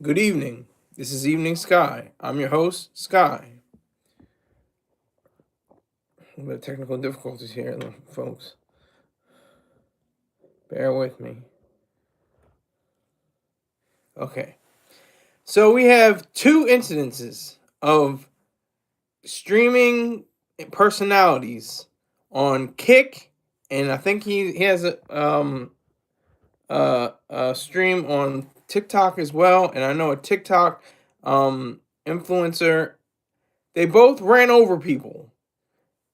Good evening. This is Evening Sky. I'm your host, Sky. A little bit of technical difficulties here, folks. Bear with me. Okay. So we have two incidences of streaming personalities on Kick, and I think he has a stream on TikTok as well. And I know a TikTok influencer. They both ran over people.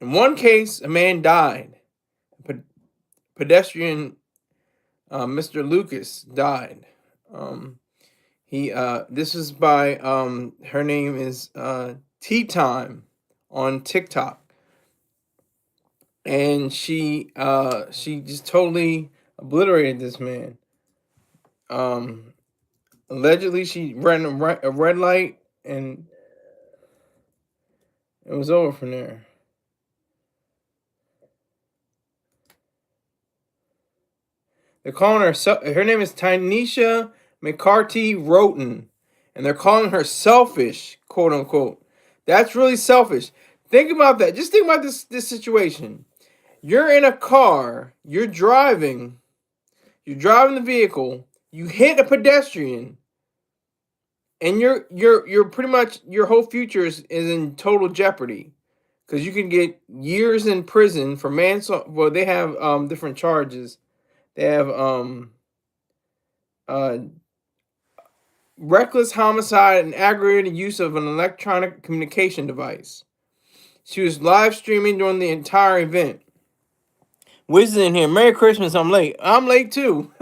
In one case, a man died. Pedestrian, Mr. Lucas died. This is by her name is Tea Tyme on TikTok, and she just totally obliterated this man. Allegedly, she ran a red light, and it was over from there. They're calling her name is Tynesha McCarthy Roten, and they're calling her selfish, quote unquote. That's really selfish. Think about that. Just think about this situation. You're in a car, you're driving the vehicle, you hit a pedestrian, and you're pretty much your whole future is in total jeopardy. Because you can get years in prison for manslaughter. Well, they have different charges. They have reckless homicide and aggravated use of an electronic communication device. She was live streaming during the entire event. Wiz in here. Merry Christmas. I'm late. I'm late too.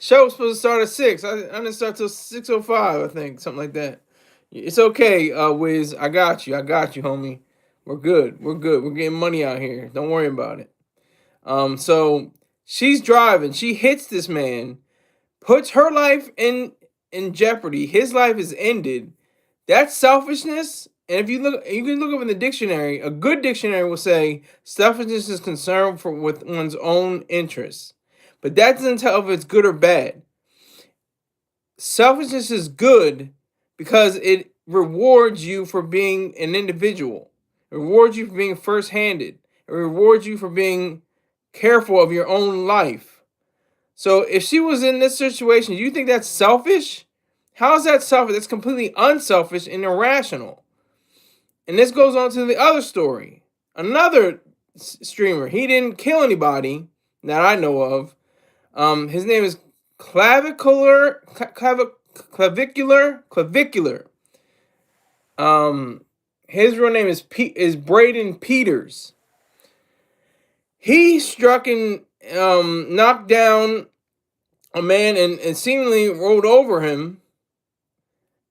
Show was supposed to start at 6. I didn't start till 6:05, I think. Something like that. It's okay, Wiz. I got you, homie. We're good. We're getting money out here. Don't worry about it. So she's driving. She hits this man, puts her life in jeopardy. His life is ended. That's selfishness. And if you look, you can look up in the dictionary. A good dictionary will say selfishness is concerned with one's own interests, but that doesn't tell if it's good or bad. Selfishness is good because it rewards you for being an individual. It rewards you for being first-handed. It rewards you for being careful of your own life. So if she was in this situation, do you think that's selfish? How is that selfish? That's completely unselfish and irrational. And this goes on to the other story. Another streamer. He didn't kill anybody that I know of. His name is Clavicular. His real name is Braden Peters. He struck and knocked down a man and seemingly rolled over him,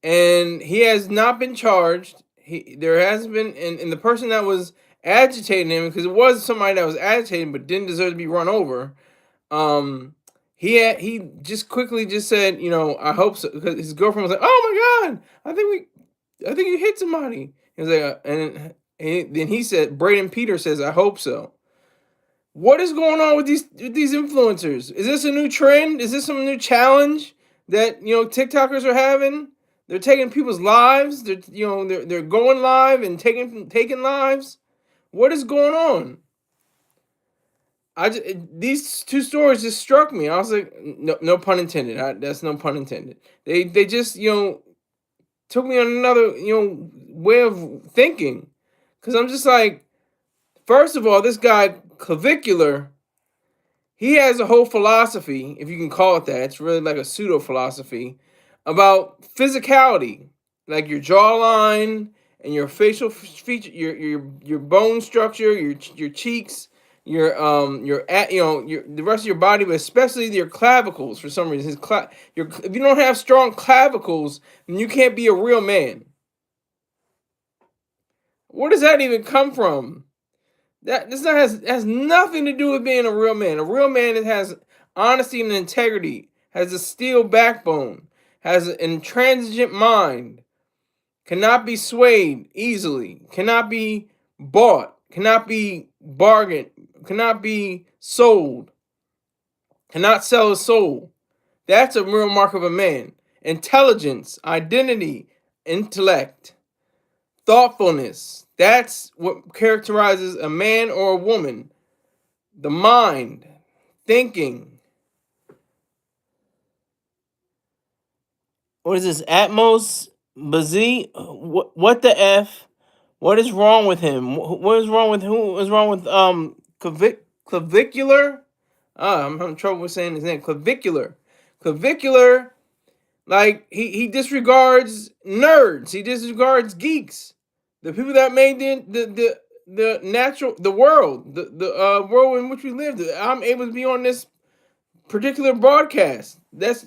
and he has not been charged. There has been, and the person that was agitating him, because it was somebody that was agitating but didn't deserve to be run over. He just quickly just said, I hope so, because his girlfriend was like, "Oh my God, I think you hit somebody." He was like, and then he said, Braden Peters says, "I hope so." What is going on with these influencers? Is this a new trend? Is this some new challenge that TikTokers are having? They're taking people's lives. They're going live and taking lives. What is going on? These two stories just struck me. I was like, no pun intended. That's no pun intended. They just took me on another way of thinking, because I'm just like, first of all, this guy Clavicular, he has a whole philosophy, if you can call it that. It's really like a pseudo philosophy about physicality, like your jawline and your facial feature, your bone structure, your cheeks, the rest of your body, but especially your clavicles. For some reason, if you don't have strong clavicles, then you can't be a real man. Where does that even come from? Has nothing to do with being a real man. A real man that has honesty and integrity, has a steel backbone, has an intransigent mind, cannot be swayed easily, cannot be bought, cannot be bargained, cannot be sold, cannot sell his soul. That's a real mark of a man. intelligence, identity, intellect, thoughtfulness. That's what characterizes a man or a woman. The mind, thinking. What is this? Atmos Bazi? What the F? What is wrong with him? What is wrong with who? What's wrong with clavicular? I'm having trouble with saying his name. Clavicular. Clavicular. Like he disregards nerds. He disregards geeks. The people that made the natural the world, the world in which we live. I'm able to be on this particular broadcast. That's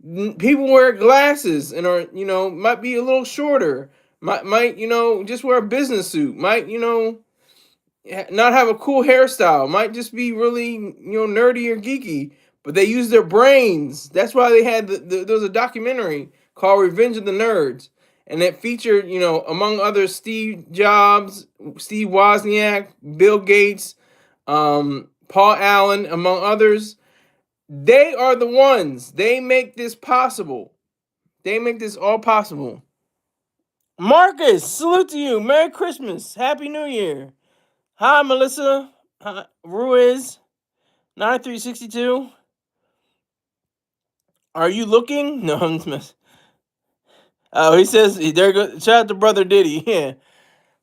people wear glasses and are might be a little shorter. Might just wear a business suit. Might not have a cool hairstyle. Might just be really nerdy or geeky. But they use their brains. That's why they had there was a documentary called Revenge of the Nerds, and it featured among others Steve Jobs, Steve Wozniak, Bill Gates, Paul Allen, among others. They are the ones. They make this possible. They make this all possible. Marcus, salute to you. Merry Christmas. Happy New Year. Hi, Melissa. Hi, Ruiz. 9362. Are you looking? No, I'm just oh, he says there go. Shout out to Brother Diddy. Yeah.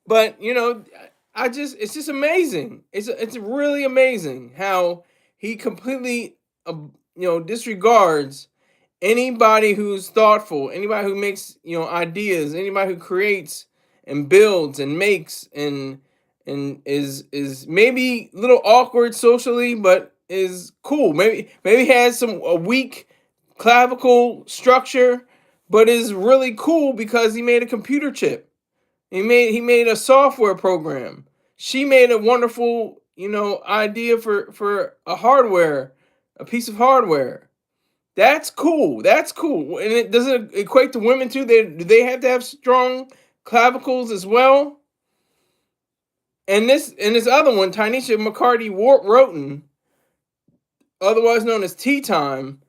But it's just amazing. It's really amazing how he completely disregards anybody who's thoughtful, anybody who makes ideas, anybody who creates and builds and makes and is maybe a little awkward socially, but is cool. Maybe has a weak clavicle structure, but is really cool because he made a computer chip. He made a software program. She made a wonderful idea for a piece of hardware. That's cool. That's cool. And it doesn't equate to women too. Do they have to have strong clavicles as well? And this other one, Tynesha McCarty Roten, otherwise known as Tea Tyme,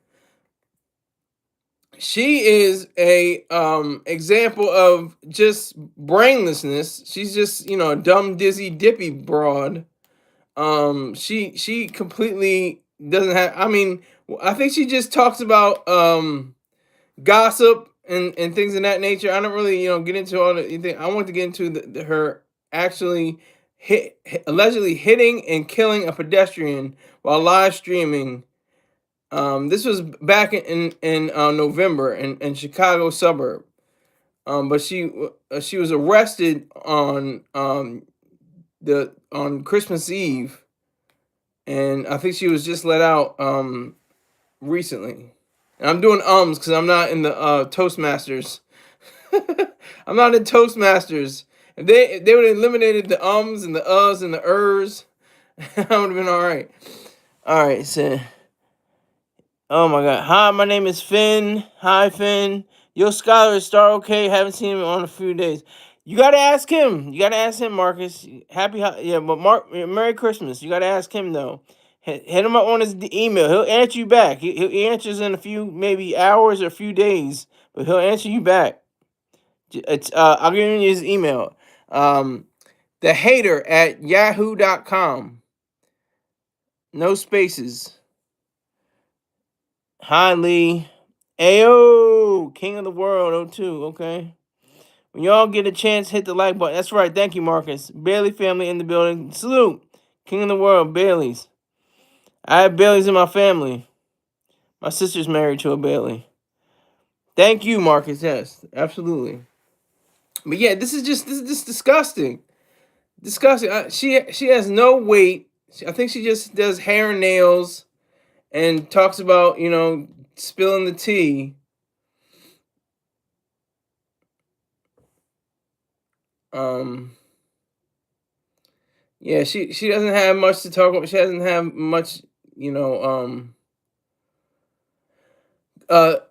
she is a example of just brainlessness. She's just a dumb, dizzy, dippy broad. She completely doesn't have. I mean, I think she just talks about gossip and things of that nature. I don't really get into all the thing. I want to get into her actually allegedly hitting and killing a pedestrian while live streaming. This was back in November in Chicago suburb. But she was arrested on Christmas Eve, and I think she was just let out recently. And I'm doing because I'm not in the Toastmasters. I'm not in Toastmasters. If they would have eliminated the and the uhs and the ers, I would have been all right. All right, so. Oh my God. Hi, my name is Finn. Hi, Finn. Your scholar is Star okay. Haven't seen him on a few days. You gotta ask him. You gotta ask him, Marcus. Yeah, but Merry Christmas. You gotta ask him though. Hit him up on his email. He'll answer you back. He answers in a few maybe hours or a few days, but he'll answer you back. It's I'll give you his email. thehater@yahoo.com. No spaces. Hi, Lee. Ayo, King of the World, 02, okay. When y'all get a chance, hit the like button. That's right, thank you, Marcus. Bailey family in the building. Salute. King of the World, Bailey's. I have Bailey's in my family. My sister's married to a Bailey. Thank you, Marcus, yes, absolutely. But yeah, this is just disgusting. Disgusting. She has no weight. I think she just does hair and nails and talks about, spilling the tea. Yeah, she doesn't have much to talk about. She doesn't have much,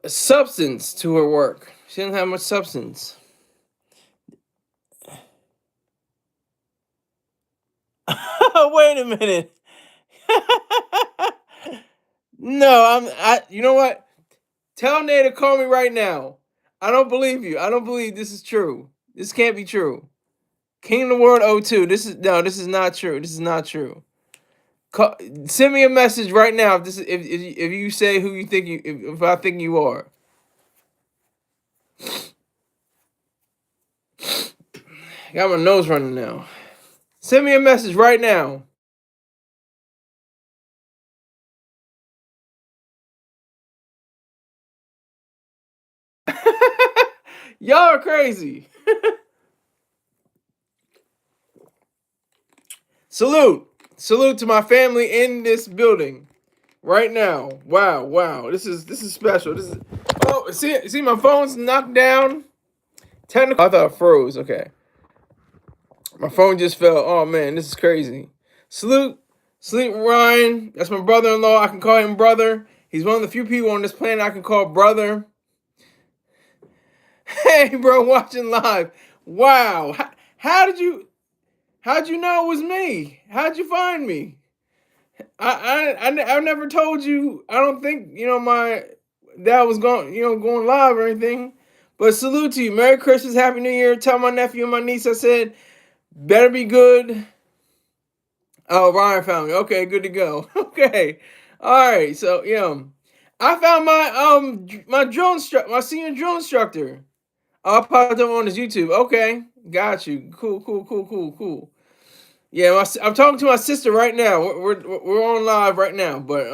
substance to her work. She doesn't have much substance. Wait a minute. No, you know what? Tell Nay to call me right now. I don't believe you. I don't believe this is true. This can't be true. King of the World 02. This is not true. This is not true. Call, send me a message right now if this is if you say who you think if I think you are. I got my nose running now. Send me a message right now. Y'all are crazy. Salute. Salute to my family in this building right now. Wow, wow. This is special. This is oh, see my phone's knocked down. Technical. I thought it froze. Okay. My phone just fell. Oh man, this is crazy. Salute Ryan. That's my brother-in-law. I can call him brother. He's one of the few people on this planet I can call brother. Hey, bro, watching live. Wow. How'd you know it was me? How'd you find me? I never told you. I don't think my dad was going live or anything. But salute to you. Merry Christmas, Happy New Year. Tell my nephew and my niece I said better be good. Oh, Ryan found me. Okay, good to go. Okay, all right. So I found my senior drill instructor. I'll pop them on his YouTube. Okay, got you. Cool. Yeah, I'm talking to my sister right now. We're on live right now, but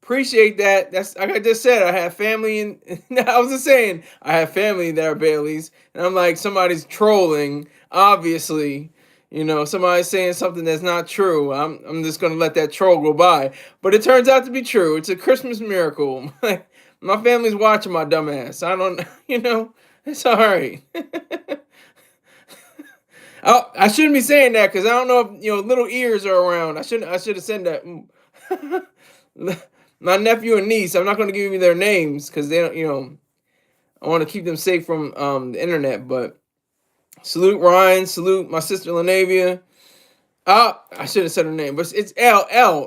appreciate that. That's like I just said. I have family, and I was just saying I have family that are Baileys, and I'm like somebody's trolling. Obviously, somebody's saying something that's not true. I'm just gonna let that troll go by. But it turns out to be true. It's a Christmas miracle. My family's watching my dumbass. I don't, it's all right. Oh, I shouldn't be saying that because I don't know if little ears are around. I should have said that. My nephew and niece. I'm not going to give you their names because they don't. I want to keep them safe from the internet. But salute Ryan. Salute my sister Lanavia. I should have said her name, but it's L.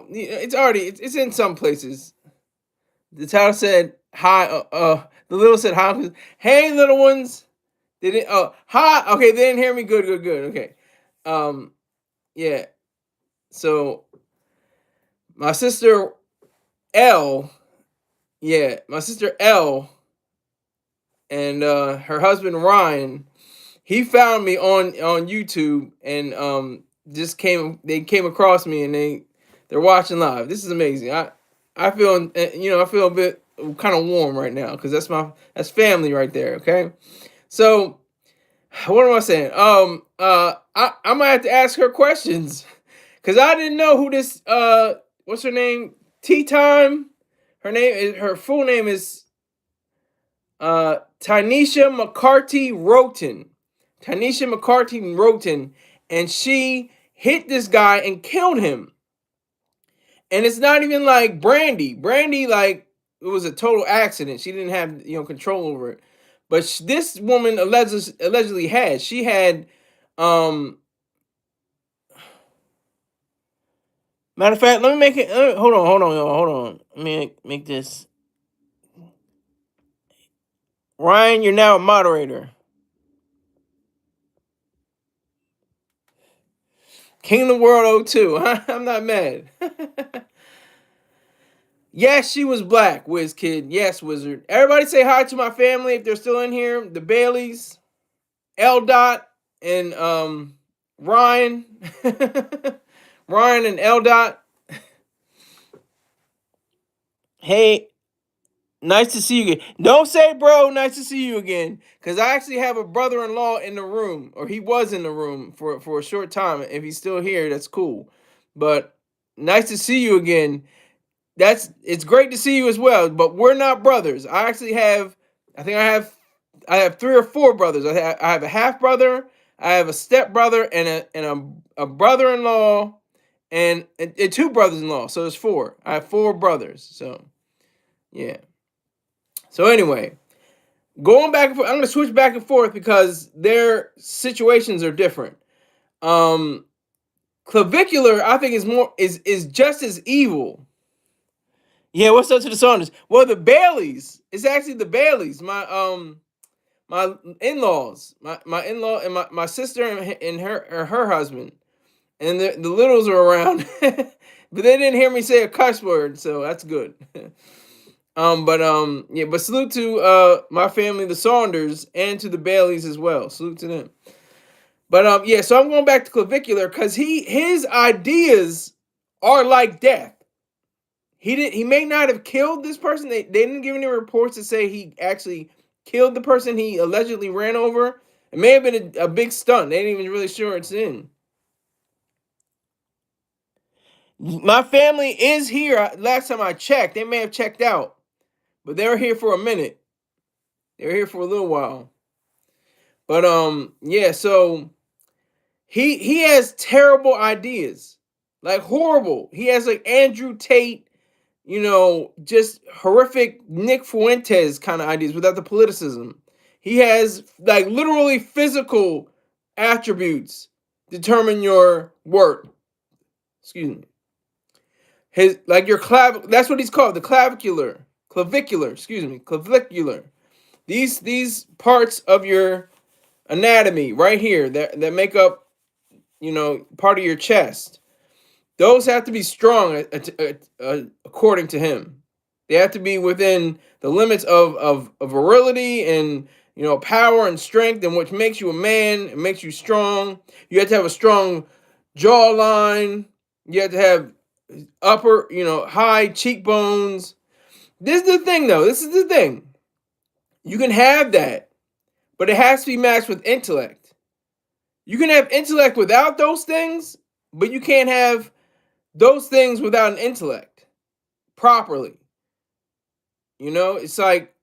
It's already it's in some places. The title said hi. The little said hi. Hey, little ones. They didn't. Oh, hi. Okay, they didn't hear me. Good. Okay. Yeah. So my sister L, yeah, my sister L, and her husband Ryan, he found me on YouTube and they came across me and they're watching live. This is amazing. I feel I feel a bit kind of warm right now because that's family right there. Okay, so. What am I saying? I might have to ask her questions because I didn't know who this. What's her name? Tea Tyme. Her full name is Tanisha McCarthy Roten. Tanisha McCarthy Roten, and she hit this guy and killed him. And it's not even like Brandy. Brandy, like, it was a total accident. She didn't have control over it. But this woman allegedly had. She had, matter of fact, let me make it. Hold on, y'all. Hold on. Let me make this. Ryan, you're now a moderator. King of the World 02. I'm not mad. Yes, she was black, Wiz Kid. Yes, Wizard. Everybody say hi to my family if they're still in here. The Baileys, L. Dot, and Ryan. Ryan and L. Dot. Hey, nice to see you again. Don't say, bro, nice to see you again. Because I actually have a brother-in-law in the room. Or he was in the room for a short time. If he's still here, that's cool. But nice to see you again. It's great to see you as well. But we're not brothers. I actually have, I have 3 or 4 brothers. I have a half brother. I have a step brother and a brother-in-law and 2 brothers-in-law. So there's 4. I have 4 brothers. So yeah. So anyway, going back and forth, I'm going to switch back and forth because their situations are different. Clavicular, I think, is just as evil. Yeah, what's up to the Saunders? Well, the Baileys. It's actually the Baileys. My in-laws. My in-law and my sister and her husband. And the littles are around. But they didn't hear me say a cuss word, so that's good. But salute to my family, the Saunders, and to the Baileys as well. Salute to them. But yeah, so I'm going back to clavicular because his ideas are like death. He may not have killed this person. They didn't give any reports to say he actually killed the person he allegedly ran over. It may have been a big stunt. They ain't even really sure it's in. My family is here. Last time I checked, they may have checked out, but they were here for a minute. They were here for a little while. But yeah. So he has terrible ideas, like horrible. He has like Andrew Tate, just horrific Nick Fuentes kind of ideas without the politicism. He has like literally physical attributes determine your worth. Excuse me. His like your that's what he's called, the clavicular, excuse me, clavicular. These parts of your anatomy right here that make up, part of your chest. Those have to be strong according to him. They have to be within the limits of virility and power and strength, and which makes you a man. It makes you strong. You have to have a strong jawline. You have to have upper, high cheekbones. This is the thing, though. This is the thing. You can have that, but it has to be matched with intellect. You can have intellect without those things, but you can't have those things without an intellect properly. It's like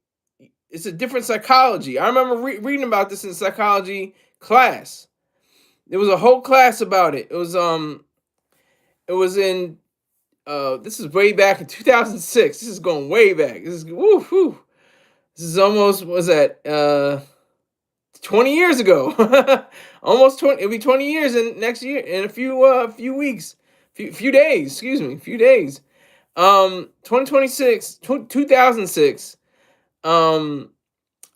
it's a different psychology. I remember reading about this in psychology class. There was a whole class about it. It was in this is way back in 2006. This is going way back. This is woo. This is almost, was that 20 years ago. Almost 20. It'll be 20 years in next year in a few weeks. Few days, excuse me, few days. 2006. I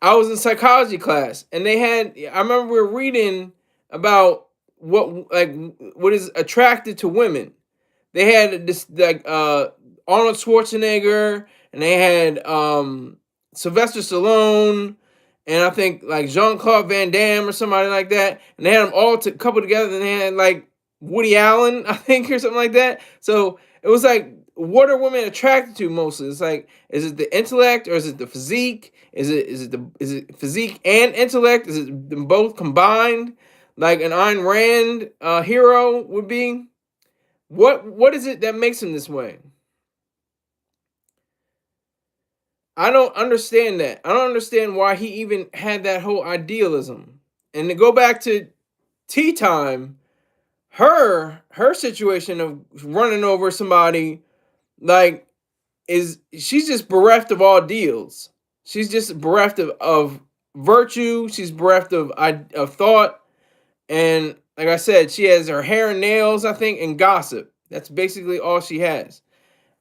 was in psychology class, and I remember we were reading about what is attracted to women. They had this like Arnold Schwarzenegger, and they had Sylvester Stallone, and I think like Jean-Claude Van Damme or somebody like that, and they had them all coupled together, and they had like Woody Allen, I think, or something like that. So it was like, what are women attracted to mostly? It's like, is it the intellect or is it the physique? Is it physique and intellect? Is it them both combined, like an Ayn Rand hero would be? What is it that makes him this way? I don't understand that. I don't understand why he even had that whole idealism. And to go back to Tea Tyme, her situation of running over somebody, like, she's just bereft of all deals. She's just bereft of virtue. She's bereft of thought. And like I said, she has her hair and nails, I think, and gossip. That's basically all she has.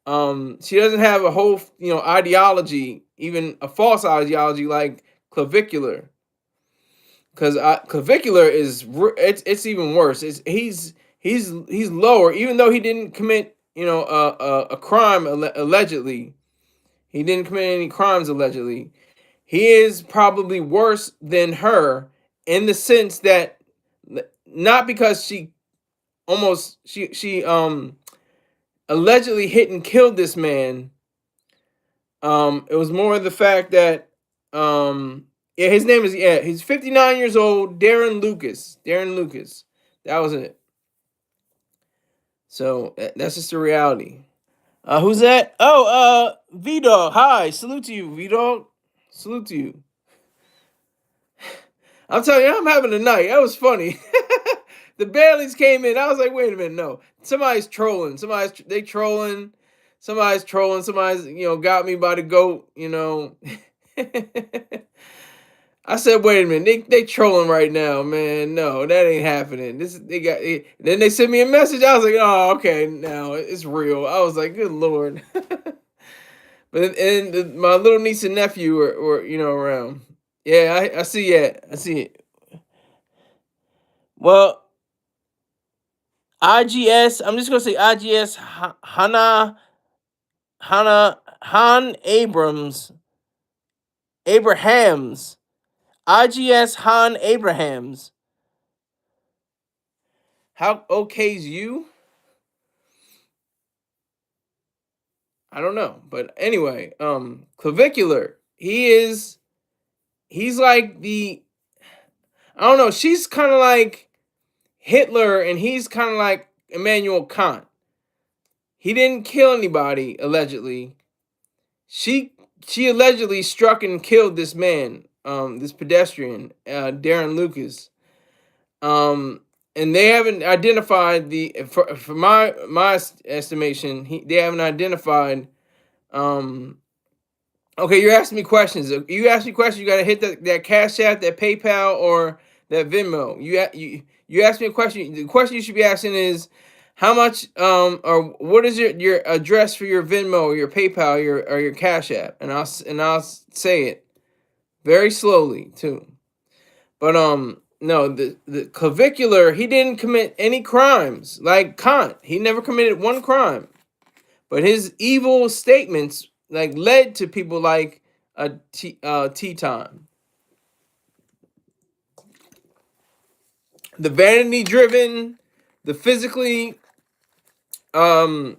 She doesn't have a whole, ideology, even a false ideology like clavicular. Because clavicular it's even worse. He's lower, even though he didn't commit, a crime allegedly. He didn't commit any crimes allegedly. He is probably worse than her in the sense that, not because she allegedly hit and killed this man. It was more the fact that yeah, his name is, he's 59 years old, Darren Lucas. That was it. So that's just the reality. Who's that? Oh, V-Dog. Hi, salute to you, V-Dog. Salute to you. I'm telling you, I'm having a night. That was funny. The Baileys came in. I was like, wait a minute, no. Somebody's trolling. Somebody's trolling. Somebody's, got me by the goat, I said, wait a minute, they trolling right now, man. No, that ain't happening. Then they sent me a message. I was like, oh, okay, now it's real. I was like, good Lord. But my little niece and nephew were around. Yeah, I see it. I see it. Well, IGS. I'm just gonna say IGS. Han Abrahams. IGS Han Abrahams. How okay's you? I don't know, but anyway, clavicular. He's like I don't know. She's kind of like Hitler, and he's kind of like Immanuel Kant. He didn't kill anybody allegedly. She she allegedly struck and killed this man, this pedestrian, Darren Lucas. Um, and they haven't identified for my estimation. They haven't identified. Um, okay, you're asking me questions. You ask me questions. You gotta hit that Cash App, that PayPal, or that Venmo. You ask me a question. The question you should be asking is, how much or what is your address for your Venmo or your PayPal or your Cash App, and I'll say it very slowly too. But no, the clavicular, he didn't commit any crimes like Kant. He never committed one crime, but his evil statements like led to people like Tea Tyme, the vanity driven, the physically a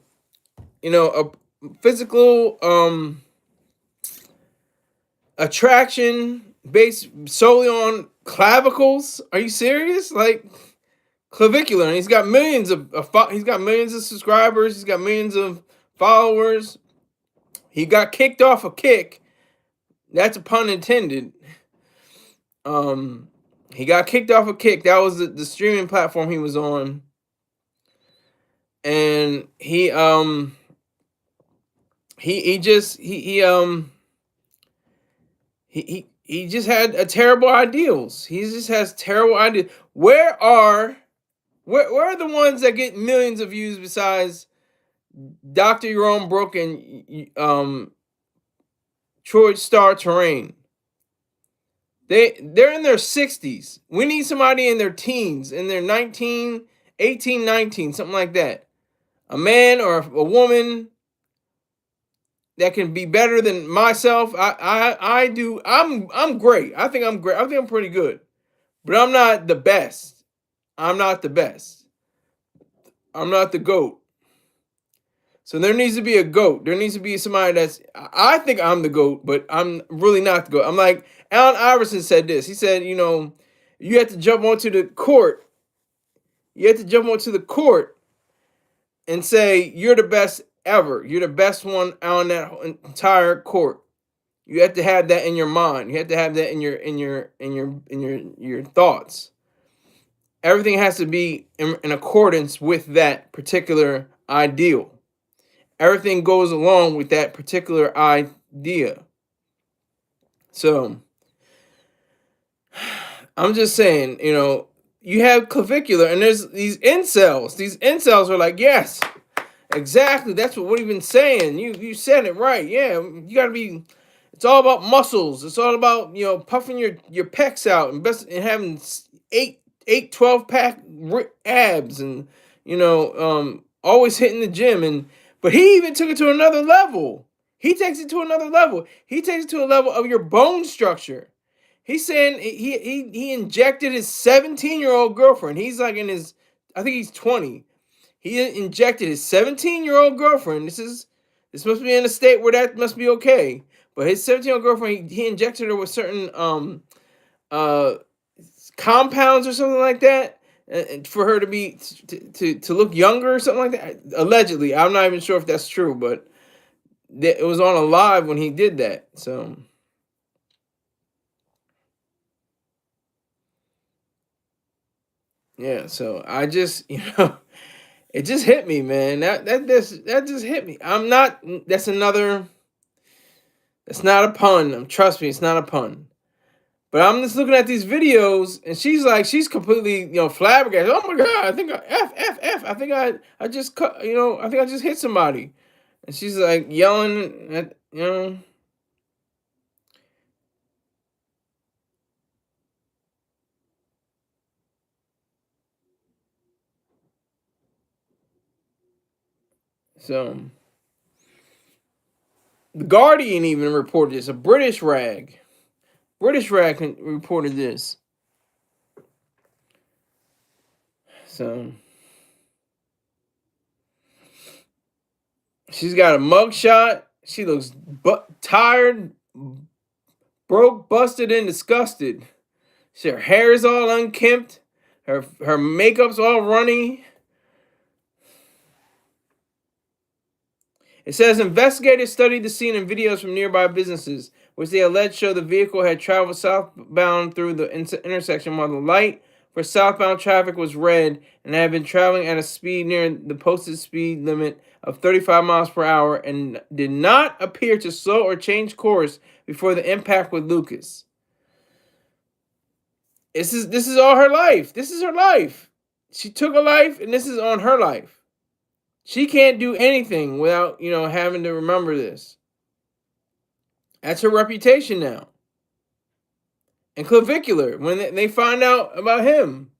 physical attraction based solely on clavicles. Are you serious? Like clavicular, and he's got millions he's got millions of subscribers. He's got millions of followers. He got kicked off a kick. That's a pun intended. He got kicked off a kick. That was the streaming platform he was on, and he just had a terrible ideals. He just has terrible ideas. Where are the ones that get millions of views besides Dr. Jerome Brook and Troy Star Terrain? They're in their 60s. We need somebody in their teens, in their 19, 18, 19, something like that. A man or a woman that can be better than myself. I do. I'm great. I think I'm great. I think I'm pretty good. But I'm not the best. I'm not the best. I'm not the GOAT. So there needs to be a GOAT. There needs to be somebody I think I'm the GOAT, but I'm really not the GOAT. I'm like, Allen Iverson said this. He said, you have to jump onto the court. You have to jump onto the court and say, you're the best ever. You're the best one on that entire court. You have to have that in your mind. You have to have that in your thoughts. Everything has to be in accordance with that particular ideal. Everything goes along with that particular idea. So I'm just saying, you have clavicular, and there's these incels. These incels are like, yes, exactly. That's what we've been saying. You said it right. Yeah, you gotta be. It's all about muscles. It's all about puffing your pecs out and having 12 pack abs, and always hitting the gym. But he even took it to another level. He takes it to another level. He takes it to a level of your bone structure. He's saying he injected his 17-year-old girlfriend. He's like I think he's 20. He injected his 17-year-old girlfriend. This must be in a state where that must be okay. But his 17-year-old girlfriend, he injected her with certain compounds or something like that, for her to be to look younger or something like that. Allegedly, I'm not even sure if that's true, but it was on a live when he did that. So yeah, so I just it just hit me, man. That just hit me. I'm not. That's another. That's not a pun. Trust me, it's not a pun. But I'm just looking at these videos, and she's completely, flabbergasted. Oh my god! I think I think I just cut. I think I just hit somebody. And she's like yelling at, So the Guardian even reported this. A British rag. British rag reported this. So she's got a mugshot. She looks tired, broke, busted, and disgusted. Her hair is all unkempt. Her makeup's all runny. It says investigators studied the scene and videos from nearby businesses, which they alleged show the vehicle had traveled southbound through the intersection while the light for southbound traffic was red and had been traveling at a speed near the posted speed limit of 35 miles per hour and did not appear to slow or change course before the impact with Lucas. This is all her life. This is her life. She took a life, and this is on her life. She can't do anything without, having to remember this. That's her reputation now. And clavicular, when they find out about him.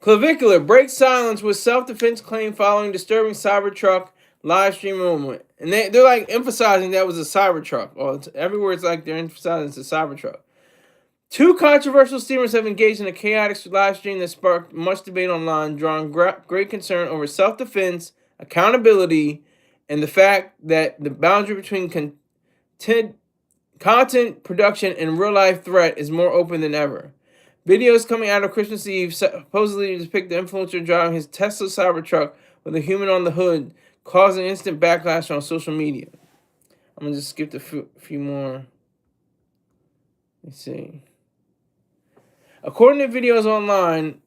Clavicular breaks silence with self-defense claim following disturbing Cybertruck live stream moment. And they're like emphasizing that was a Cybertruck. Or everywhere it's like they're emphasizing it's a Cybertruck. Two controversial streamers have engaged in a chaotic live stream that sparked much debate online, drawing great concern over self-defense, accountability, and the fact that the boundary between content production and real-life threat is more open than ever. Videos coming out of Christmas Eve supposedly depict the influencer driving his Tesla Cybertruck with a human on the hood, causing instant backlash on social media. I'm going to just skip a few more. Let's see. According to videos online,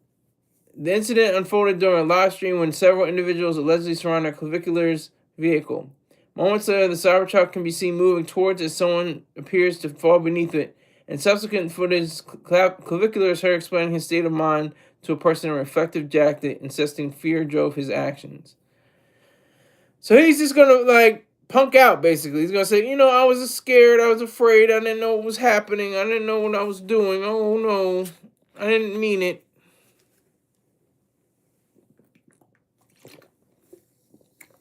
the incident unfolded during a live stream when several individuals allegedly surrounded Clavicular's vehicle. Moments later, the Cybertruck can be seen moving towards as someone appears to fall beneath it. In subsequent footage, Clavicular is heard explaining his state of mind to a person in a reflective jacket, insisting fear drove his actions. So he's just going to, punk out, basically. He's going to say, I was scared, I was afraid, I didn't know what was happening, I didn't know what I was doing, oh no, I didn't mean it.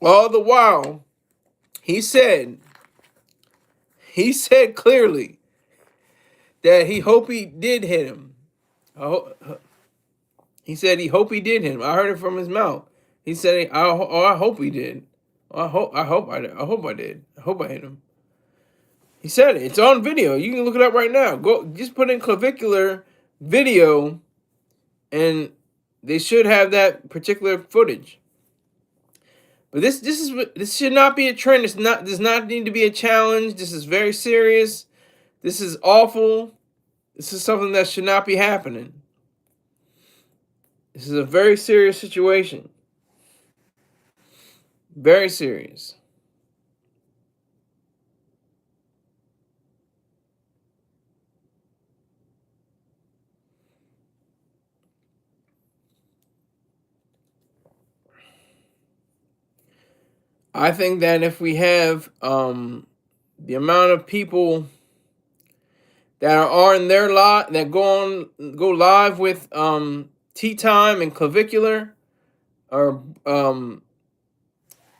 All the while, he said clearly that he hoped he did hit him. He said he hoped he did hit him. I heard it from his mouth. He said, I hope he did. I hope I did. I hope I hit him. He said it. It's on video. You can look it up right now. Go, just put in Clavicular video, and they should have that particular footage. But this should not be a trend. Does not need to be a challenge. This is very serious. This is awful. This is something that should not be happening. This is a very serious situation. Very serious. I think that if we have the amount of people that are in their lot that go live with Tea Tyme and Clavicular, or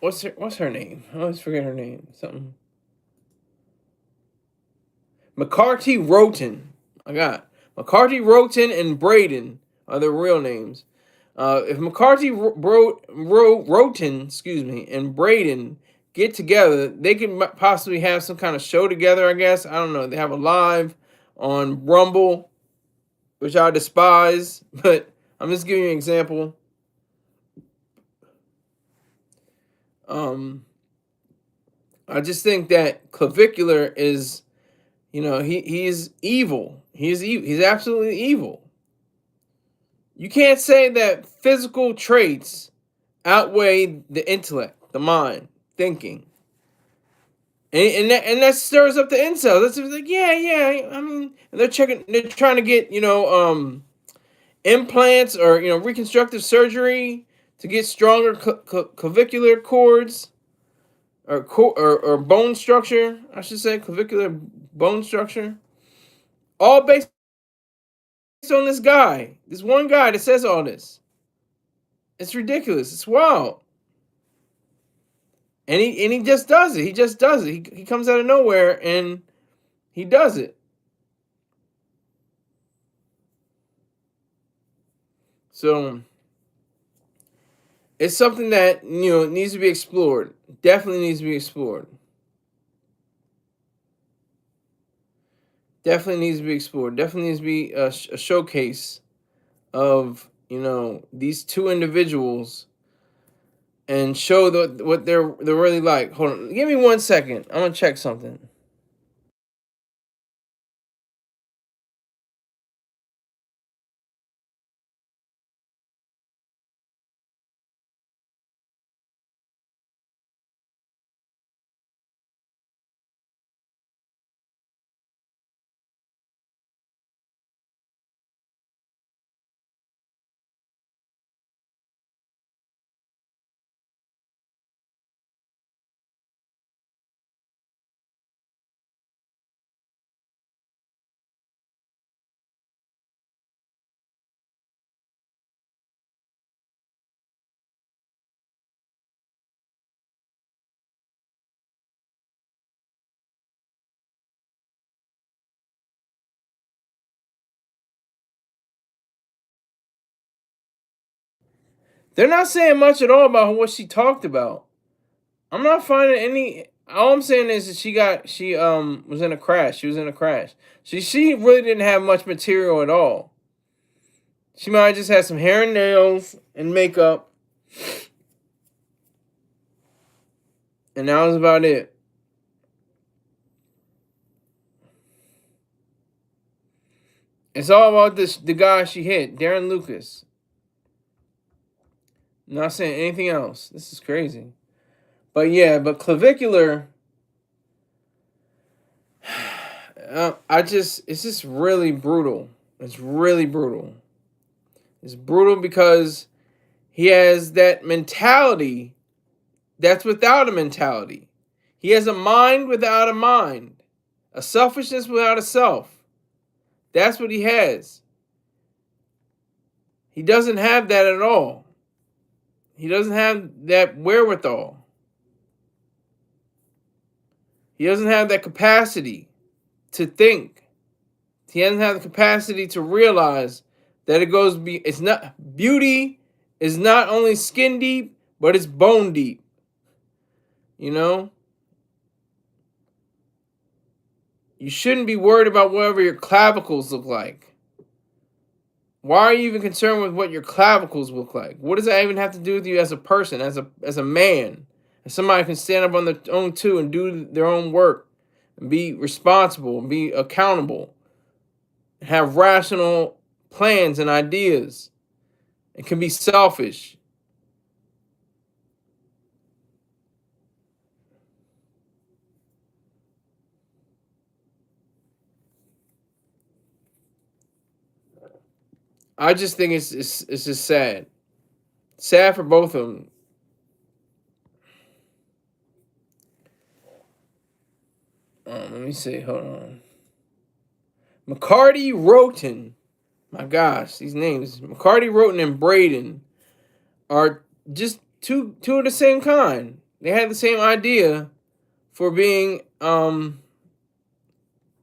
what's her name? I always forget her name. Something. McCarthy Roten. I got McCarthy Roten and Braden are their real names. If McCarthy Roten, and Braden get together, they could possibly have some kind of show together, I guess. I don't know. They have a live on Rumble, which I despise, but I'm just giving you an example. I just think that Clavicular is, he's evil. He's absolutely evil. You can't say that physical traits outweigh the intellect, the mind, thinking. And that stirs up the incels. That's just like, yeah. I mean, they're trying to get, implants or, reconstructive surgery to get stronger clavicular cords or bone structure. I should say clavicular bone structure. All based on this one guy that says all this. It's ridiculous. It's wild. And he just does it. He just does it. He comes out of nowhere and he does it. So it's something that needs to be explored. Definitely needs to be explored. Definitely needs to be explored. Definitely needs to be a showcase of these two individuals and show what they're really like. Hold on, give me 1 second. I'm gonna check something. They're not saying much at all about what she talked about. I'm not finding any. All I'm saying is that she was in a crash. She was in a crash. She really didn't have much material at all. She might have just had some hair and nails and makeup, and that was about it. It's all about the guy she hit, Darren Lucas. I'm not saying anything else. This is crazy. But yeah, but clavicular. It's just really brutal. It's really brutal. It's brutal because he has that mentality that's without a mentality. He has a mind without a mind, a selfishness without a self. That's what he has. He doesn't have that at all. He doesn't have that wherewithal. He doesn't have that capacity to think. He doesn't have the capacity to realize that it's not beauty is not only skin deep, but it's bone deep. You know? You shouldn't be worried about whatever your clavicles look like. Why are you even concerned with what your clavicles look like? What does that even have to do with you as a person, as a man? As somebody who can stand up on their own too and do their own work and be responsible and be accountable and have rational plans and ideas and can be selfish. I just think it's just sad. Sad for both of them. Let me see. Hold on. McCarty Roten. My gosh, these names. McCarty Roten and Braden are just two of the same kind. They had the same idea for being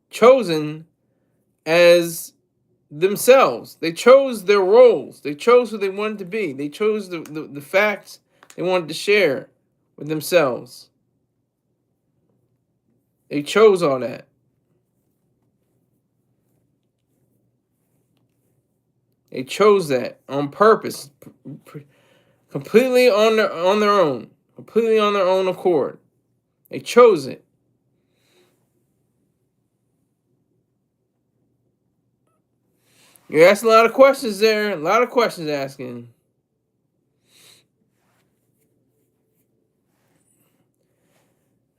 chosen as themselves. They chose their roles. They chose who they wanted to be. They chose the facts they wanted to share with themselves. They chose all that. They chose that on purpose, completely on their own, completely on their own accord. They chose it. You're asking a lot of questions there. A lot of questions asking.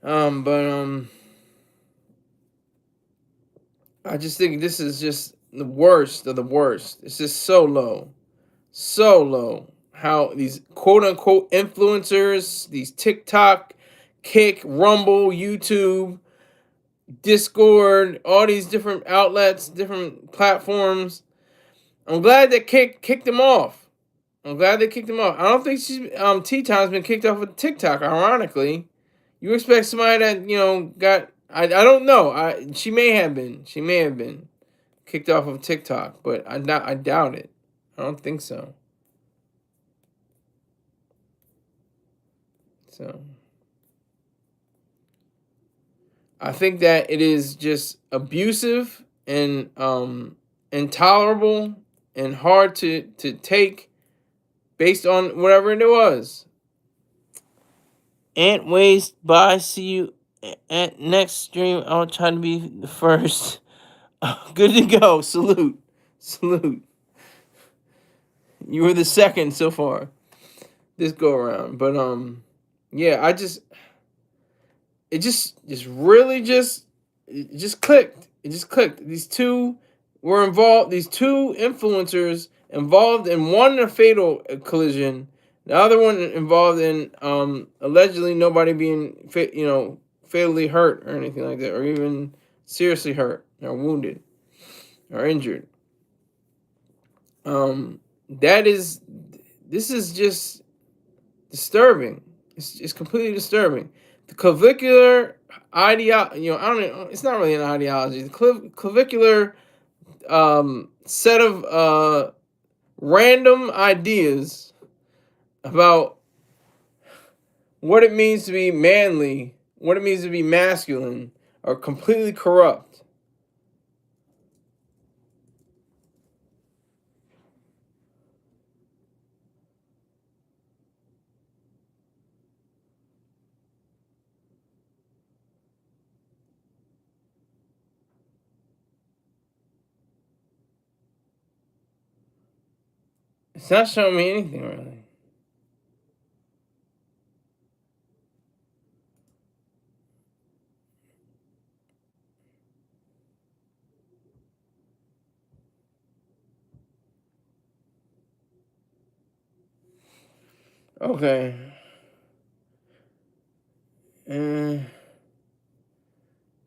But I just think this is just the worst of the worst. It's just so low. So low. How these quote unquote influencers, these TikTok, Kick, Rumble, YouTube, Discord, all these different outlets, different platforms. I'm glad that kicked them off. I'm glad they kicked him off. I don't think Tea Tyme's been kicked off of TikTok. Ironically, you expect somebody that got I don't know. She may have been. She may have been kicked off of TikTok, but I doubt it. I don't think so. So I think that it is just abusive and intolerable and hard to take based on whatever it was. Ant Waste, bye. See you at next stream. I'll try to be the first. Good to go. Salute. Salute. You were the second so far this go around. But yeah, it just really it just clicked. It just clicked. These two were involved, these two influencers involved in one a fatal collision, the other one involved in allegedly nobody being fatally hurt or anything like that, or even seriously hurt or wounded or injured. This is just disturbing. It's completely disturbing. The clavicular ideology, I don't know, it's not really an ideology. The clavicular set of random ideas about what it means to be manly, what it means to be masculine, are completely corrupt. It's not showing me anything really. Okay.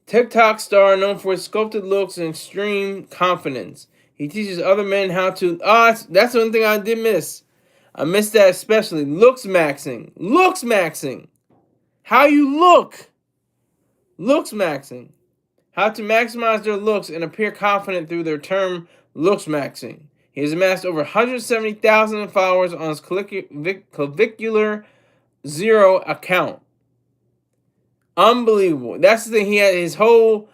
TikTok star known for his sculpted looks and extreme confidence. He teaches other men how to. That's one thing I did miss. I missed that especially. Looks maxing. Looks maxing. How you look. Looks maxing. How to maximize their looks and appear confident through their term looks maxing. He has amassed over 170,000 followers on his clavicular zero account. Unbelievable. That's the thing. He had his whole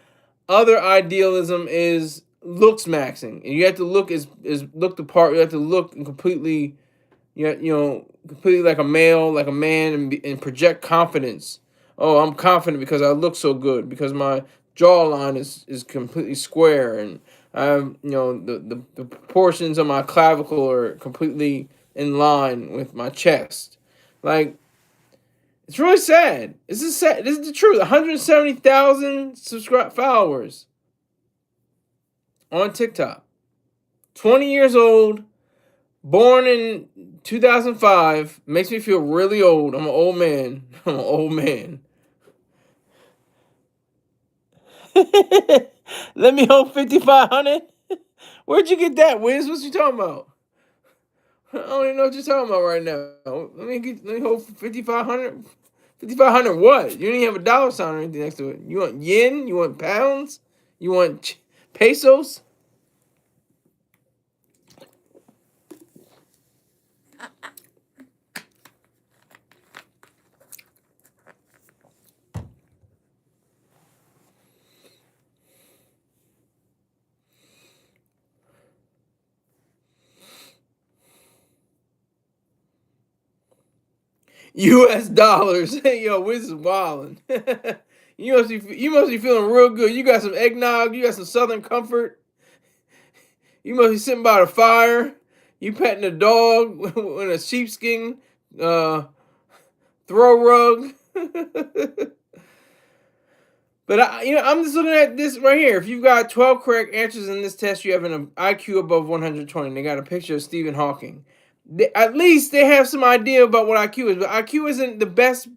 other idealism is looks maxing, and you have to look look the part. You have to look completely, completely like a male, like a man, and project confidence. Oh, I'm confident because I look so good, because my jawline is completely square, and I have the proportions of my clavicle are completely in line with my chest. Like, it's really sad. This is sad. This is the truth. 170,000 followers on TikTok. 20 years old, born in 2005. Makes me feel really old. I'm an old man. I'm an old man. Let me hold 5,500. Where'd you get that, Wiz? What you talking about? I don't even know what you're talking about right now. Let me hold 5,500. 5,500 what? You don't even have a dollar sign or anything next to it. You want yen? You want pounds? You want pesos? U.S. dollars. Hey, yo, Wiz is wildin'. You must be feeling real good. You got some eggnog. You got some Southern Comfort. You must be sitting by the fire. You petting a dog in a sheepskin throw rug. But I'm just looking at this right here. If you've got 12 correct answers in this test, you have an IQ above 120. They got a picture of Stephen Hawking. At least they have some idea about what IQ is. But IQ isn't the best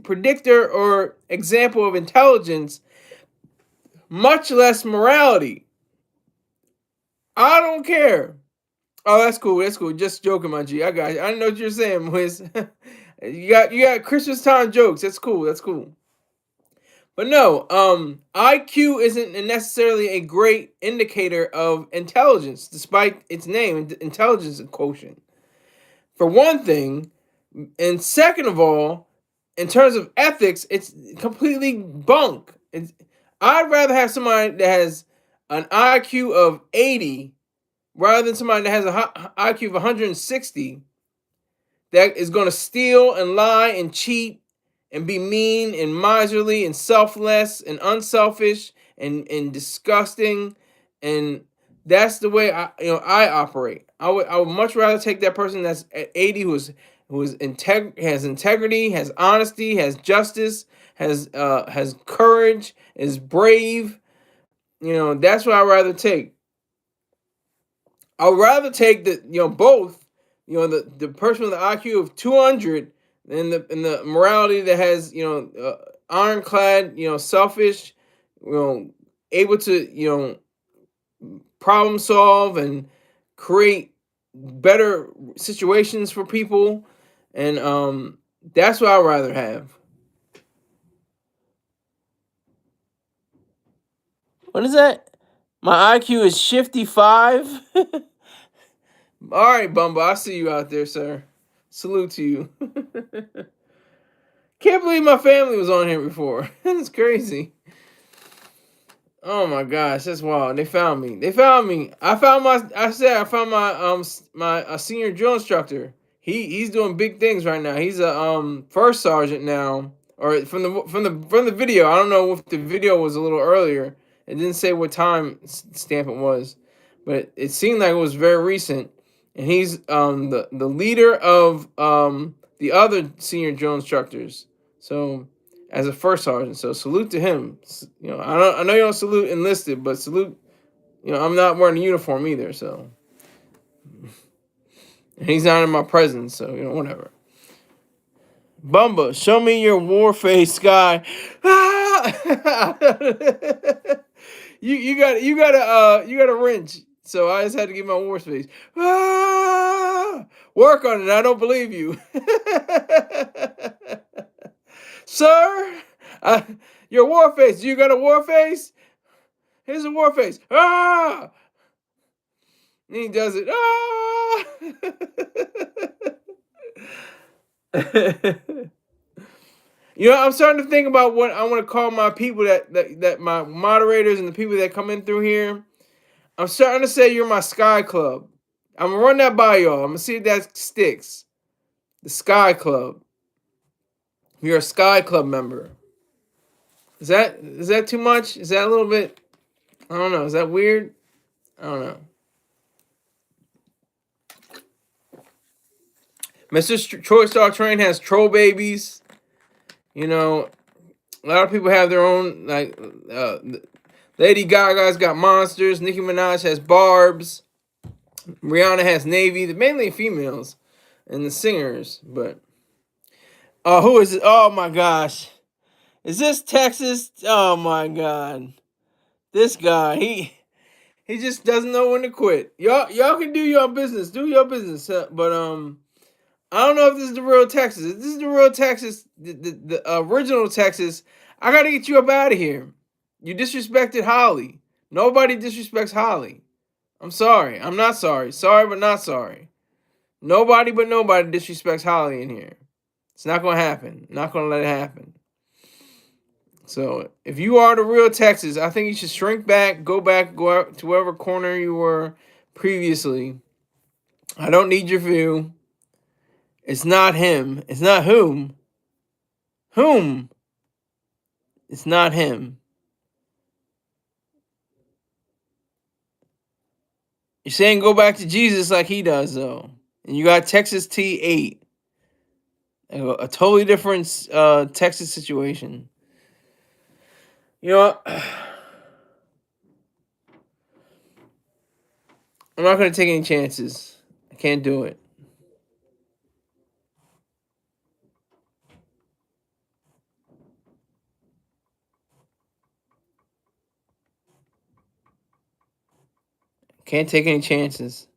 predictor or example of intelligence, much less morality. I don't care. Oh, that's cool. That's cool. Just joking, my G. I got you. I know what you're saying, Wiz. you got Christmas time jokes. That's cool. That's cool. But no, IQ isn't necessarily a great indicator of intelligence, despite its name, intelligence quotient. For one thing, and second of all, in terms of ethics, it's completely bunk. I'd rather have somebody that has an IQ of 80 rather than somebody that has an IQ of 160 that is going to steal and lie and cheat and be mean and miserly and selfless and unselfish and disgusting. And that's the way I operate. I would much rather take that person that's at 80 has integrity, has honesty, has justice, has courage, is brave. That's what I'd rather take. I'd rather take both. The person with the IQ of 200 and the morality that has ironclad, selfish, able to problem solve and create better situations for people, and that's what I'd rather have. What is that? My IQ is shifty 5. All right, Bumba, I see you out there, sir. Salute to you. Can't believe my family was on here before. That's crazy. Oh my gosh, that's wild. They found me. They found me. I found my senior drill instructor. He's doing big things right now. He's a first sergeant now. Or from the video. I don't know if the video was a little earlier. It didn't say what time stamp it was, but it seemed like it was very recent. And he's the leader of the other senior drill instructors. So as a first sergeant, so salute to him. I know you don't salute enlisted, but salute. I'm not wearing a uniform either, so. And he's not in my presence, so whatever. Bumba, show me your war face, Sky. Ah! you got a wrench, so I just had to get my war face. Ah! Work on it. I don't believe you. Sir, your war face. You got a war face? Here's a war face. Ah! And he does it. Ah! I'm starting to think about what I want to call my people that my moderators and the people that come in through here. I'm starting to say you're my Sky Club. I'm gonna run that by y'all. I'm gonna see if that sticks. The Sky Club. You're a Sky Club member. Is that too much? Is that a little bit? I don't know. Is that weird? I don't know. Mr. Troy Star Train has troll babies. A lot of people have their own. Like Lady Gaga's got monsters. Nicki Minaj has barbs. Rihanna has Navy. They're mainly females and the singers. But who is it? Oh my gosh. Is this Texas? Oh my God. This guy, he just doesn't know when to quit. Y'all can do your business. Do your business. But I don't know if this is the real Texas. If this is the real Texas, the original Texas, I gotta get you up out of here. You disrespected Holly. Nobody disrespects Holly. I'm sorry. I'm not sorry. Sorry, but not sorry. Nobody but nobody disrespects Holly in here. It's not gonna happen. Not gonna let it happen. So if you are the real Texas, I think you should shrink back, go out to whatever corner you were previously. I don't need your view. It's not him. It's not whom. Whom? It's not him. You're saying go back to Jesus like he does, though. And you got Texas T8. A totally different Texas situation. You know what? I'm not going to take any chances. I can't do it. Can't take any chances.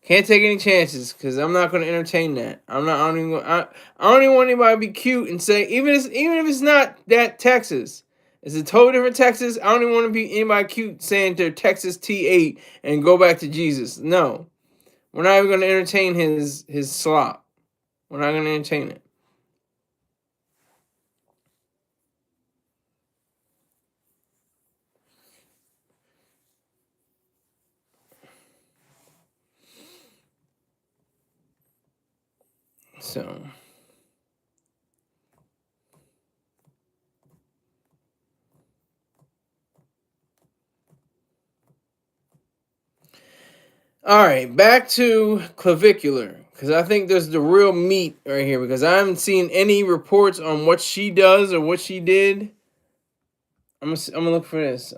Can't take any chances because I'm not going to entertain that. I'm not. I don't even want anybody to be cute and say even if it's not that Texas. It's a totally different Texas. I don't even want to be anybody cute saying they're Texas T8 and go back to Jesus. No, we're not even going to entertain his slop. We're not going to entertain it. So. All right, back to clavicular because I think there's the real meat right here because I haven't seen any reports on what she does or what she did. I'm gonna look for this.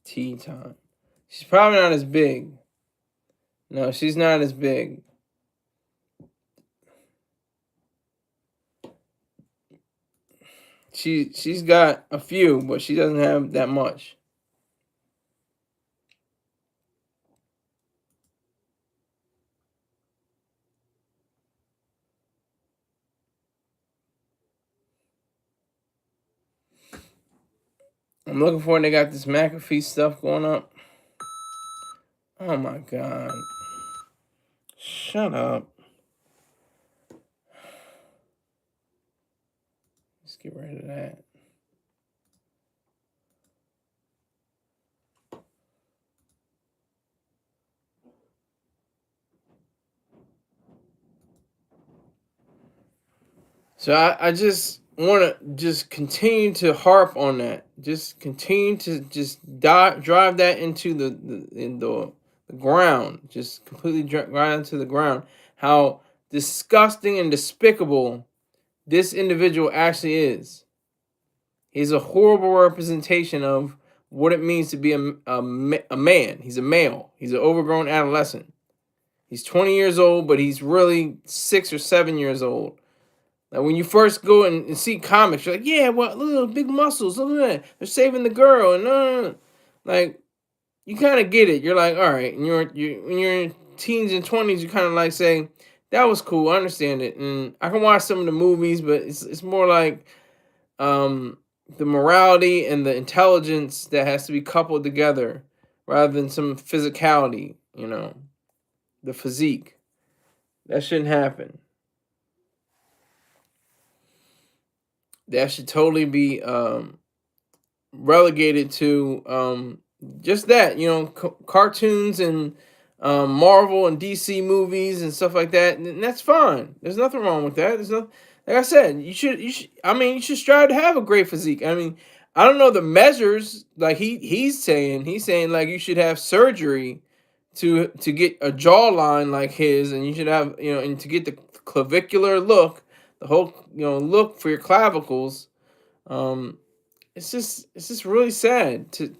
Tea Tyme. She's probably not as big. No, she's not as big. She's got a few, but she doesn't have that much. I'm looking for it. They got this McAfee stuff going up. Oh my god. Shut up. Let's get rid of that. So I just want to just continue to harp on that. Just continue to just drive that into the ground. Just completely drive into the ground. How disgusting and despicable this individual actually is. He's a horrible representation of what it means to be a man. He's a male. He's an overgrown adolescent. He's 20 years old, but he's really 6 or 7 years old. Like when you first go and see comics, you're like, yeah, well, look, big muscles, look at that. They're saving the girl, and no. Like you kind of get it. You're like, all right, and when you're in teens and 20s, you kind of like say, that was cool, I understand it, and I can watch some of the movies, but it's more like the morality and the intelligence that has to be coupled together rather than some physicality, the physique. That shouldn't happen. That should totally be relegated to just that, cartoons and Marvel and DC movies and stuff like that, and that's fine. There's nothing wrong with that. There's no, like I said, you should strive to have a great physique. I mean, I don't know the measures like he's saying like you should have surgery to get a jawline like his, and you should have and to get the clavicular look, the whole look for your clavicles. Um, it's just really sad to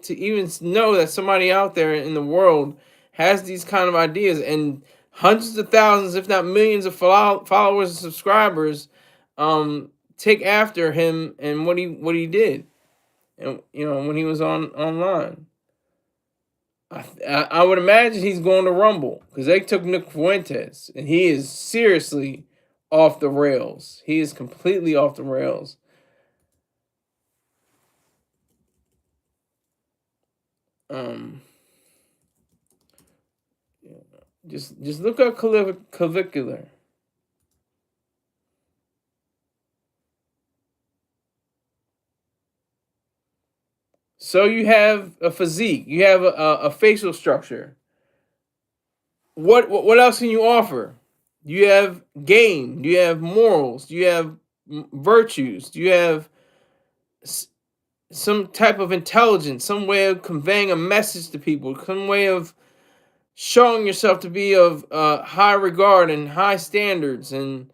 even know that somebody out there in the world has these kind of ideas and hundreds of thousands, if not millions, of followers and subscribers take after him and what he did, and when he was online. I would imagine he's going to Rumble because they took Nick Fuentes and he is seriously off the rails. He is completely off the rails. Um, just look up clavicular. So you have a physique, you have a facial structure. What else can you offer? Do you have game? Do you have morals? Do you have virtues? Do you have some type of intelligence? Some way of conveying a message to people? Some way of showing yourself to be of high regard and high standards and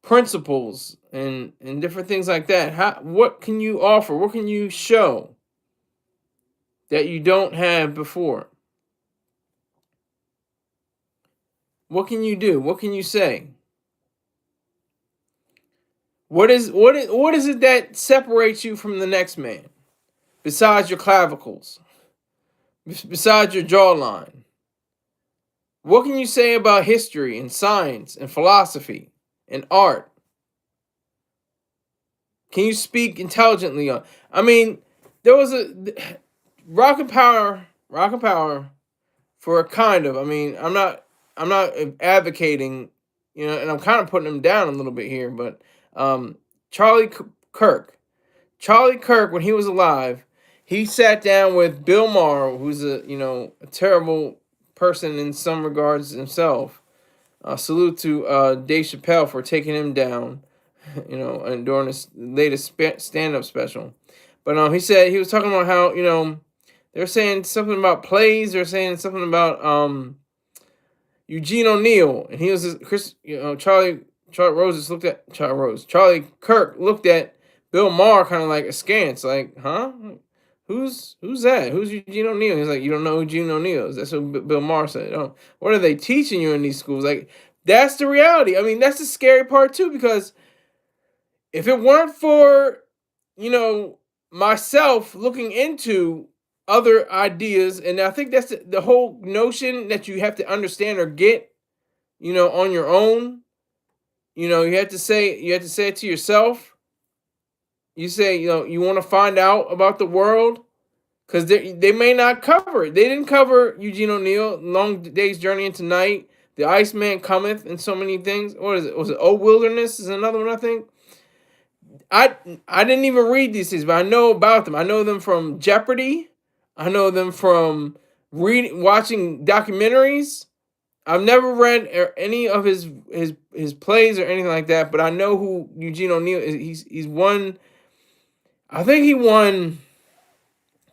principles and different things like that. What can you offer? What can you show that you don't have before? What can you do? What can you say? What is it that separates you from the next man? Besides your clavicles, besides your jawline, what can you say about history and science and philosophy and art? Can you speak intelligently on? I mean, there was a rock and power for a kind of. I mean, I'm not advocating, and I'm kind of putting him down a little bit here, but um, Charlie Kirk, Charlie Kirk, when he was alive, he sat down with Bill Maher, who's a terrible person in some regards himself. Salute to Dave Chappelle for taking him down, and during his latest stand-up special. But he said he was talking about how they're saying something about plays. They're saying something about Eugene O'Neill, and he was Charlie Kirk looked at Bill Maher kind of like askance, like, huh? Who's that? Who's Eugene O'Neill? He's like, you don't know who Eugene O'Neill is? That's what Bill Maher said. Oh, what are they teaching you in these schools? Like, that's the reality. I mean, that's the scary part too, because if it weren't for, myself looking into other ideas, and I think that's the whole notion that you have to understand or get, on your own. You have to say it to yourself. You say, you want to find out about the world, because they may not cover it. They didn't cover Eugene O'Neill, Long Day's Journey into Night, The Iceman Cometh, and so many things. What is it? Was it Oh Wilderness is another one, I think. I didn't even read these things, but I know about them. I know them from Jeopardy. I know them from watching documentaries. I've never read any of his plays or anything like that, but I know who Eugene O'Neill is. He's won. I think he won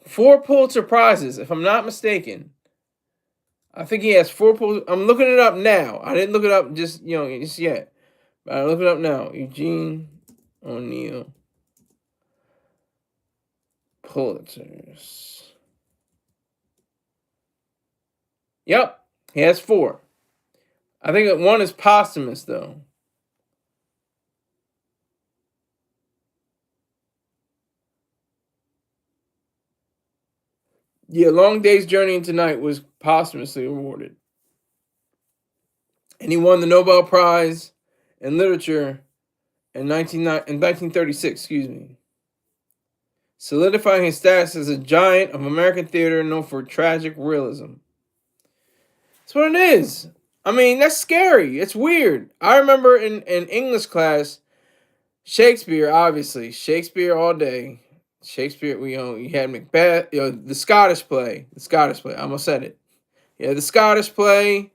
4 Pulitzer Prizes, if I'm not mistaken. I think he has 4 Pulitzer. I'm looking it up now. I didn't look it up just yet, but I look it up now. Eugene O'Neill Pulitzers. Yep, he has 4. I think one is posthumous though. Yeah, Long Day's Journey into Night was posthumously awarded. And he won the Nobel Prize in Literature in 1936, excuse me. Solidifying his status as a giant of American theater known for tragic realism. That's what it is. I mean, that's scary. It's weird. I remember in English class, Shakespeare, obviously. Shakespeare all day. Shakespeare, you had Macbeth, the Scottish play. I almost said it. Yeah, the Scottish play.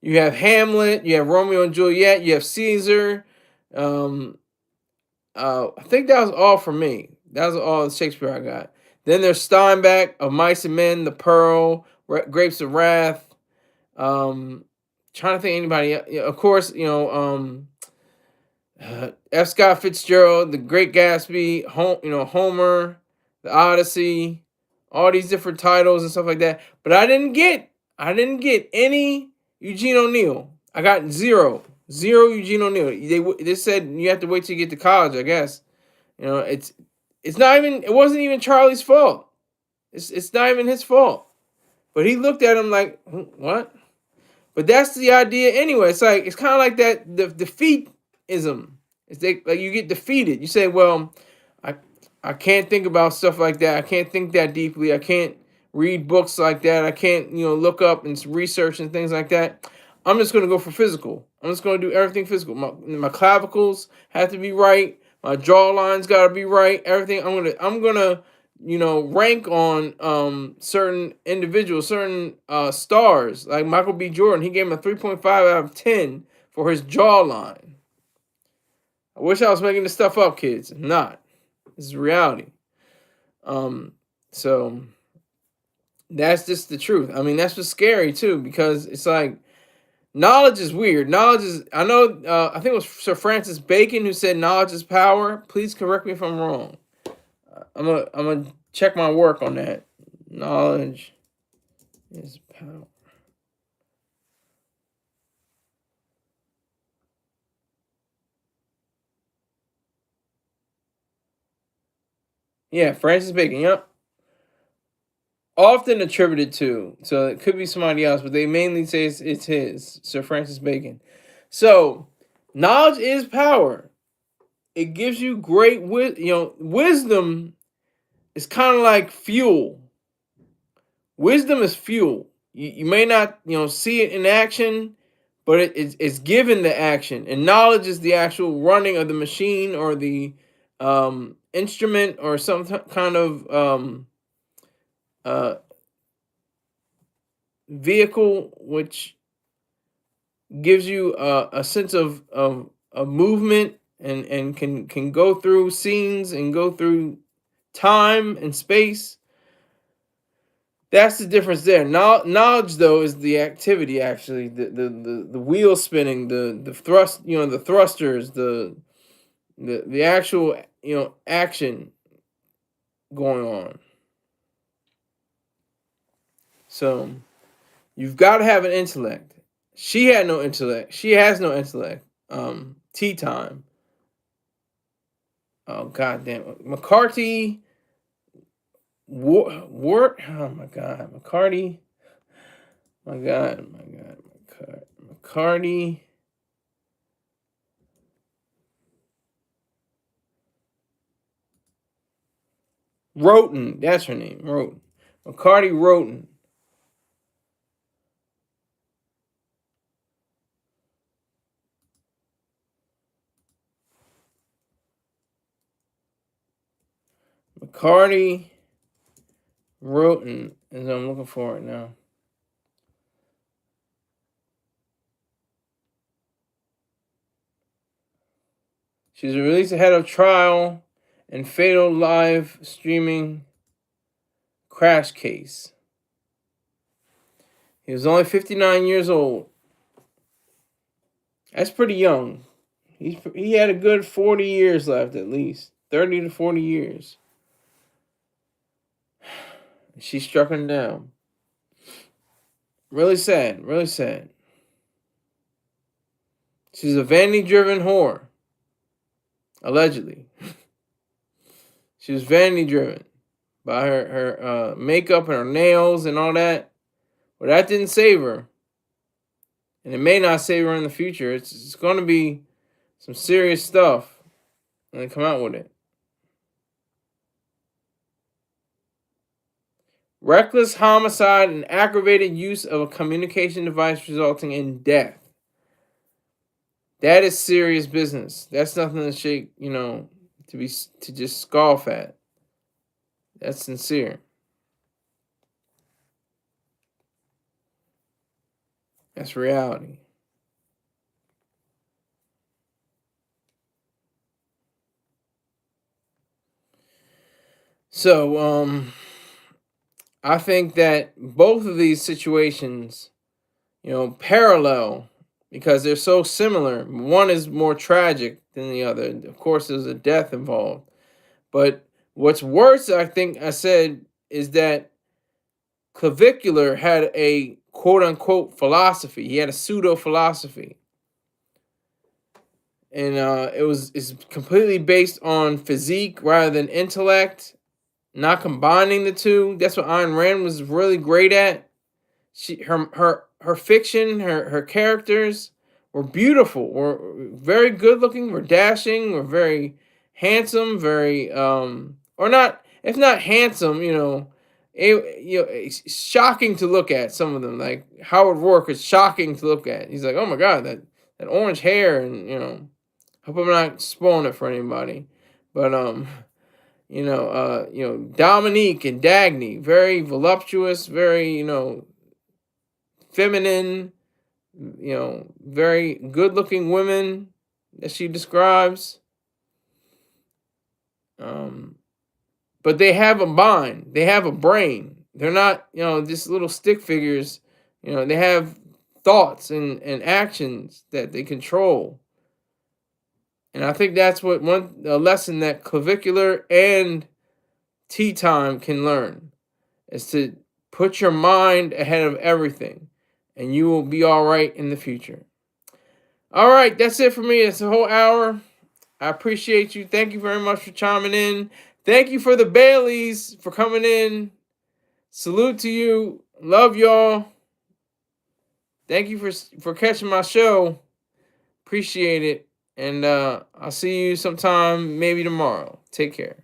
You have Hamlet. You have Romeo and Juliet. You have Caesar. I think that was all for me. That was all the Shakespeare I got. Then there's Steinbeck, Of Mice and Men, The Pearl, Grapes of Wrath. Trying to think anybody. Of course, F. Scott Fitzgerald, The Great Gatsby, Homer, The Odyssey, all these different titles and stuff like that. But I didn't get any Eugene O'Neill. I got zero Eugene O'Neill. They said you have to wait till you get to college, I guess. It's not even. It wasn't even Charlie's fault. It's not even his fault. But he looked at him like, what? But that's the idea anyway. It's kind of like that the defeatism. It's like you get defeated. You say, well, I can't think about stuff like that. I can't think that deeply. I can't read books like that. I can't look up and research and things like that. I'm just gonna go for physical. I'm just gonna do everything physical. My clavicles have to be right. My jawline's gotta be right. Everything. I'm gonna rank on certain individuals, certain stars, like Michael B. Jordan. He gave him a 3.5 out of 10 for his jawline. I wish I was making this stuff up, kids. I'm not. This is reality. So that's just the truth. I mean, that's what's scary too, because it's like Knowledge is weird. Knowledge is, I know, I think it was Sir Francis Bacon who said knowledge is power. Please correct me if I'm wrong. I'm gonna check my work on that. Knowledge is power. Yeah, Francis Bacon. Yep. Often attributed to, so it could be somebody else, but they mainly say it's his, Sir Francis Bacon. So, knowledge is power. It gives you great wisdom is kind of like fuel. Wisdom is fuel. You may not see it in action, but it's given the action, and knowledge is the actual running of the machine or the instrument or some kind of uh, vehicle, which gives you a sense of movement and can go through scenes and go through time and space. That's the difference there. Knowledge, though, is the activity. Actually, the wheel spinning, the thrust, the thrusters, the actual action going on. So you've got to have an intellect. She had no intellect. She has no intellect. Tea Tyme. Oh goddamn, McCarthy. Wart. Oh my god, McCarty. My god, McCarty. Roten, that's her name. Roten. McCarty Roten. McCarty Roten, as I'm looking for it now. She was released ahead of trial in fatal live streaming crash case. He was only 59 years old. That's pretty young. He had a good 40 years left, at least 30 to 40 years. She struck him down. Really sad. Really sad. She's a vanity-driven whore. Allegedly. She was vanity-driven by her makeup and her nails and all that. But that didn't save her. And it may not save her in the future. It's going to be some serious stuff when they come out with it. Reckless homicide and aggravated use of a communication device resulting in death. That is serious business. That's nothing to shake, to just scoff at. That's sincere. That's reality. So, I think that both of these situations, parallel because they're so similar. One is more tragic than the other. Of course, there's a death involved. But what's worse, I think I said, is that Clavicular had a quote unquote philosophy. He had a pseudo philosophy. And it's completely based on physique rather than intellect, not combining the two. That's what Ayn Rand was really great at. Her fiction, her characters were beautiful, were very good looking, were dashing, were very handsome, very or not, if not handsome, it's shocking to look at. Some of them, like Howard Rourke, is shocking to look at. He's like, oh my god, that orange hair, and hope I'm not spoiling it for anybody, but Dominique and Dagny, very voluptuous, very feminine, very good-looking women that she describes. But they have a mind. They have a brain. They're not, just little stick figures. They have thoughts and actions that they control. And I think that's what a lesson that clavicular and tea time can learn is to put your mind ahead of everything, and you will be all right in the future. All right, that's it for me. It's a whole hour. I appreciate you. Thank you very much for chiming in. Thank you for the Baileys for coming in. Salute to you. Love y'all. Thank you for catching my show. Appreciate it. And I'll see you sometime, maybe tomorrow. Take care.